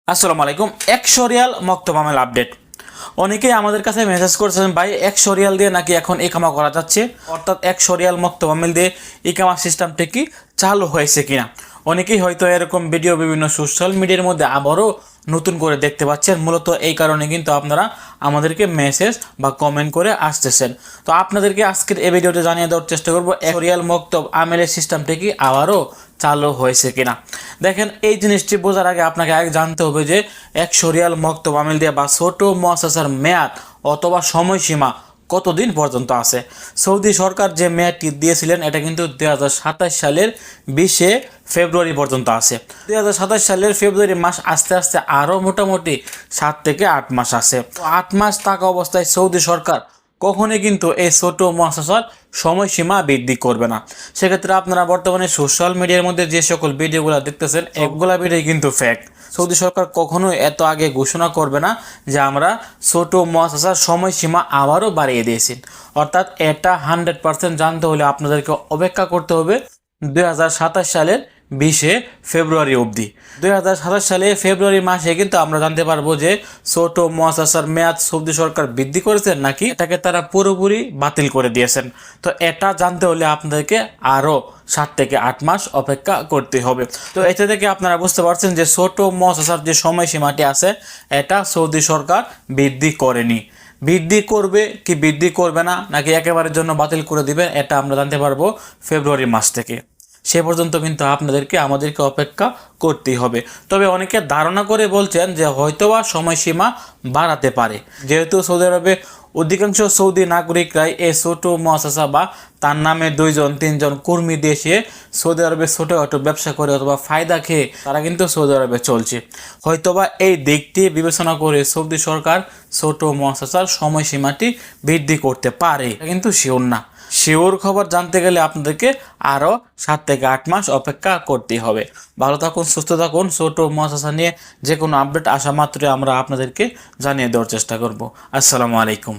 আসসালামু আলাইকুম। 100 রিয়াল মক্তব আমেল আপডেট। অনেকেই আমাদের কাছে মেসেজ করেছেন, ভাই 100 রিয়াল দিয়ে নাকি এখন ইকামা করা যাচ্ছে, অর্থাৎ 100 রিয়াল মক্তব আমেল দিয়ে ইকামা সিস্টেমটা কি চালু হয়েছে কিনা। অনেকেই হয়তো এরকম ভিডিও বিভিন্ন সোশ্যাল মিডিয়ার মধ্যে আবারও নতুন করে দেখতে পাচ্ছেন। মূলত এই কারণে কিন্তু আপনারা আমাদেরকে মেসেজ বা কমেন্ট করে আসতেছেন। তো আপনাদেরকে আজকের এই ভিডিওতে জানিয়ে দেওয়ার চেষ্টা করব 100 রিয়াল মক্তব আমেলের সিস্টেমটা কি আবারও চালু হয়েছে কিনা। দেখেন, এই জিনিসটি বোঝার আগে আপনাকে আগে জানতে হবে যে 100 রিয়াল মক্তব আমেল দিয়ে বা ছোট মুআসাসার মেয়াদ অথবা সময়সীমা কতদিন পর্যন্ত আছে। সৌদি সরকার যে মেয়াদটি দিয়েছিলেন এটা কিন্তু 2027 সালের 20 ফেব্রুয়ারি পর্যন্ত আছে। 2027 সালের ফেব্রুয়ারি মাস আস্তে আস্তে আরও মোটামুটি 7 থেকে 8 মাস আছে। 8 মাস থাকা অবস্থায় সৌদি সরকার কখনোই কিন্তু এই ছোট মুআসাসার সময়সীমা বৃদ্ধি করবে না। সেক্ষেত্রে আপনারা বর্তমানে সোশ্যাল মিডিয়ার মধ্যে যে সকল ভিডিওগুলো দেখতেছেন এগুলা ভিডিও কিন্তু ফেক। সৌদি সরকার কখনোই এত আগে ঘোষণা করবে না যে আমরা ছোট মুআসাসার সময়সীমা আবারও বাড়িয়ে দিয়েছি। অর্থাৎ এটা 100% জানতে হলে আপনাদেরকে অপেক্ষা করতে হবে 2027 সালের 20 ফেব্রুয়ারি অবধি। 2027 সালে ফেব্রুয়ারি মাসে কিন্তু আমরা জানতে পারবো যে ছোট মুআসাসার মেয়াদ সৌদি সরকার বৃদ্ধি করেছেন নাকি এটাকে তারা পুরোপুরি বাতিল করে দিয়েছেন। তো এটা জানতে হলে আপনাদেরকে আরও 7 থেকে 8 মাস অপেক্ষা করতে হবে। তো এটা থেকে আপনারা বুঝতে পারছেন যে ছোট মুআসাসার যে সময়সীমাটি আছে এটা সৌদি সরকার বৃদ্ধি করেনি। বৃদ্ধি করবে কি বৃদ্ধি করবে না নাকি একেবারের জন্য বাতিল করে দিবে এটা আমরা জানতে পারবো ফেব্রুয়ারি মাস থেকে। সে পর্যন্ত কিন্তু আমাদেরকে অপেক্ষা করতেই হবে। তবে অনেকে ধারণা করে বলছেন যে হয়তোবা সময়সীমা বাড়াতে পারে, যেহেতু সৌদি আরবে অধিকাংশ সৌদি নাগরিকরাই এই ছোট মুআসাসা বা তার নামে 2-3 কর্মী দেশে সৌদি আরবে ছোটোখাটো ব্যবসা করে অথবা ফায়দা খেয়ে তারা কিন্তু সৌদি আরবে চলছে। হয়তোবা এই দিকটি বিবেচনা করে সৌদি সরকার ছোট মুআসাসার সময়সীমাটি বৃদ্ধি করতে পারে, কিন্তু শিওর না। শিওর খবর জানতে গেলে আপনাদেরকে আরও 7 থেকে 8 মাস অপেক্ষা করতে হবে। ভালো থাকুন, সুস্থ থাকুন। ছোট মুআসাসা নিয়ে যে কোনো আপডেট আসা মাত্রই আমরা আপনাদেরকে জানিয়ে দেওয়ার চেষ্টা করব। আসসালামু আলাইকুম।